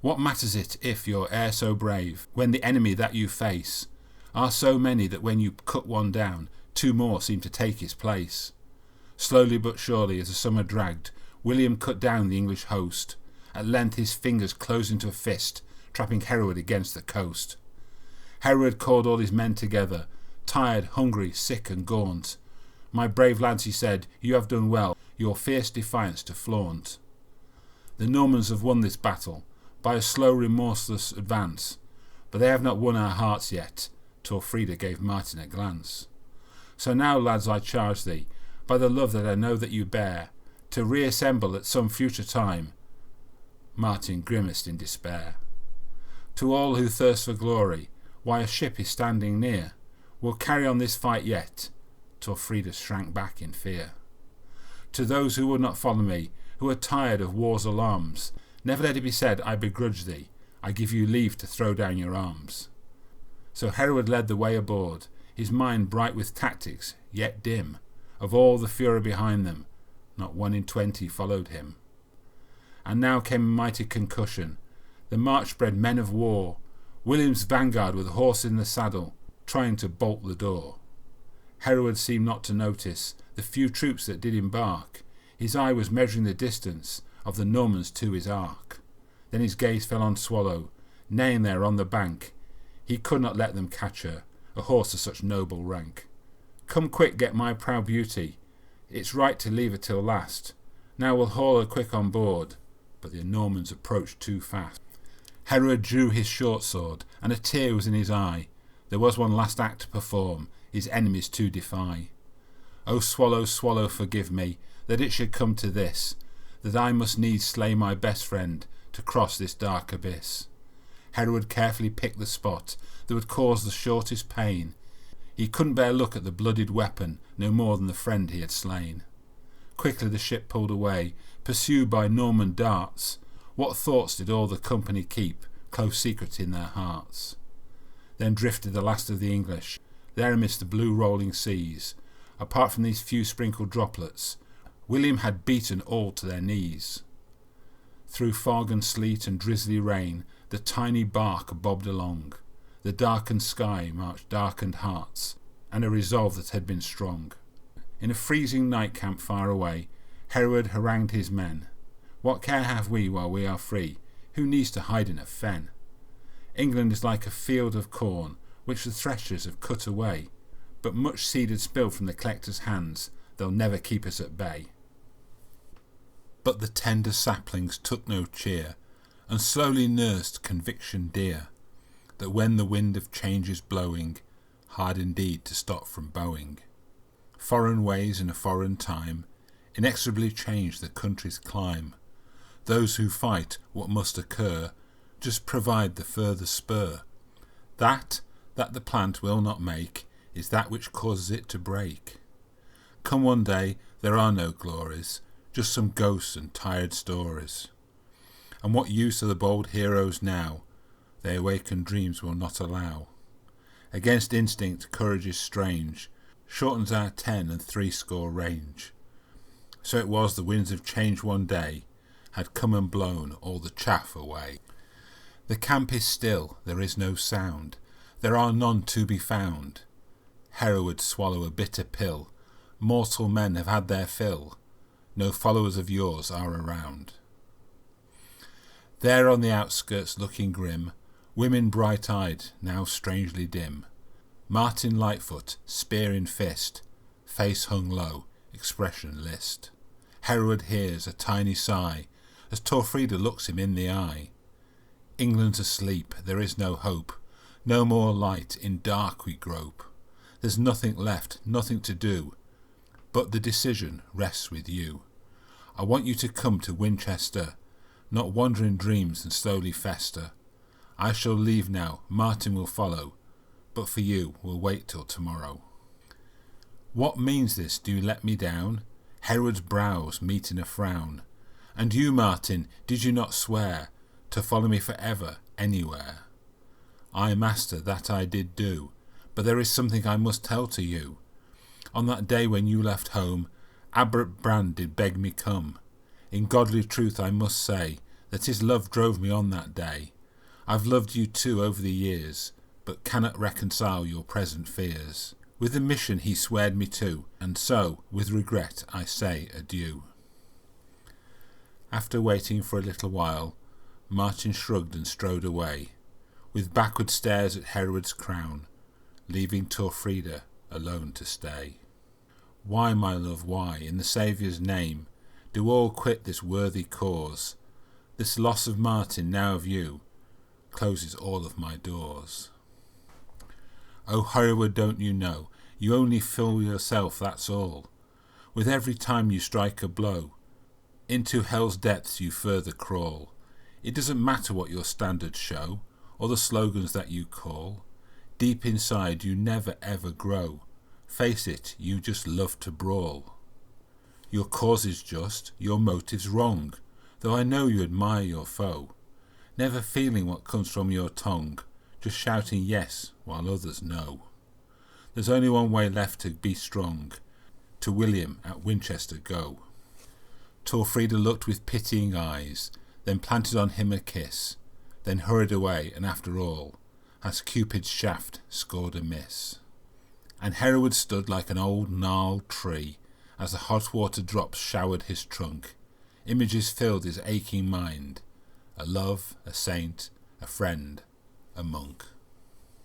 What matters it if you're e'er so brave, when the enemy that you face are so many that when you cut one down, two more seem to take his place? Slowly but surely as the summer dragged, William cut down the English host. At length his fingers closed into a fist, trapping Hereward against the coast. Hereward called all his men together, tired, hungry, sick and gaunt. My brave lads, he said, you have done well, your fierce defiance to flaunt. The Normans have won this battle, by a slow remorseless advance, but they have not won our hearts yet. Torfrida gave Martin a glance. So now, lads, I charge thee, by the love that I know that you bear, to reassemble at some future time. Martin grimaced in despair. To all who thirst for glory, why a ship is standing near, we'll carry on this fight yet. Torfrida shrank back in fear. To those who would not follow me, who are tired of war's alarms, never let it be said I begrudge thee, I give you leave to throw down your arms. So Hereward led the way aboard, his mind bright with tactics, yet dim. Of all the fury behind them, not 1 in 20 followed him. And now came a mighty concussion. The march bred men of war, William's vanguard with horse in the saddle, trying to bolt the door. Hereward seemed not to notice the few troops that did embark. His eye was measuring the distance of the Normans to his ark. Then his gaze fell on Swallow, neighing there on the bank. He could not let them catch her, a horse of such noble rank. Come quick, get my proud beauty. It's right to leave her till last. Now we'll haul her quick on board. But the Normans approached too fast. Hereward drew his short sword, and a tear was in his eye. There was one last act to perform, his enemies to defy. O Swallow, Swallow, forgive me, that it should come to this, that I must needs slay my best friend, to cross this dark abyss. Hereward carefully picked the spot that would cause the shortest pain. He couldn't bear look at the bloodied weapon, no more than the friend he had slain. Quickly the ship pulled away, pursued by Norman darts. What thoughts did all the company keep, close secret in their hearts? Then drifted the last of the English, there amidst the blue rolling seas. Apart from these few sprinkled droplets, William had beaten all to their knees. Through fog and sleet and drizzly rain, the tiny bark bobbed along. The darkened sky marched darkened hearts, and a resolve that had been strong. In a freezing night camp far away, Hereward harangued his men. What care have we while we are free? Who needs to hide in a fen? England is like a field of corn, which the threshers have cut away, but much seed had spilled from the collector's hands, they'll never keep us at bay. But the tender saplings took no cheer, and slowly nursed conviction dear, that when the wind of change is blowing, hard indeed to stop from bowing. Foreign ways in a foreign time inexorably change the country's clime. Those who fight what must occur just provide the further spur. That the plant will not make is that which causes it to break. Come one day there are no glories, just some ghosts and tired stories. And what use are the bold heroes now? They awakened dreams will not allow. Against instinct courage is strange, shortens our 10 and 60 range. So it was the winds of change one day had come and blown all the chaff away. The camp is still, there is no sound, there are none to be found. Hereward swallow a bitter pill, mortal men have had their fill, no followers of yours are around. There on the outskirts looking grim, women bright-eyed, now strangely dim. Martin Lightfoot, spear in fist, face hung low, expression list. Hereward hears a tiny sigh, as Torfrida looks him in the eye. England's asleep, there is no hope, no more light, in dark we grope. There's nothing left, nothing to do, but the decision rests with you. I want you to come to Winchester, not wander in dreams and slowly fester. I shall leave now, Martin will follow, but for you we'll wait till tomorrow. What means this, do you let me down? Hereward's brows meet in a frown. And you, Martin, did you not swear to follow me for ever, anywhere? Ay, master, that I did do, but there is something I must tell to you. On that day when you left home, Abbot Brand did beg me come. In godly truth I must say that his love drove me on that day. I've loved you too over the years, but cannot reconcile your present fears with the mission he sweared me to, and so, with regret, I say adieu. After waiting for a little while, Martin shrugged and strode away, with backward stares at Hereward's crown, leaving Torfrida alone to stay. Why, my love, why, in the Saviour's name, do all quit this worthy cause? This loss of Martin, now of you, closes all of my doors. Oh, Hereward, don't you know, you only fool yourself, that's all. With every time you strike a blow, into hell's depths you further crawl. It doesn't matter what your standards show, or the slogans that you call. Deep inside you never ever grow. Face it, you just love to brawl. Your cause is just, your motive's wrong, though I know you admire your foe. Never feeling what comes from your tongue, just shouting yes while others no. There's only one way left to be strong, to William at Winchester go. Torfrida looked with pitying eyes, then planted on him a kiss, then hurried away, and after all, as Cupid's shaft scored a miss. And Hereward stood like an old gnarled tree, as the hot water drops showered his trunk. Images filled his aching mind, a love, a saint, a friend, a monk.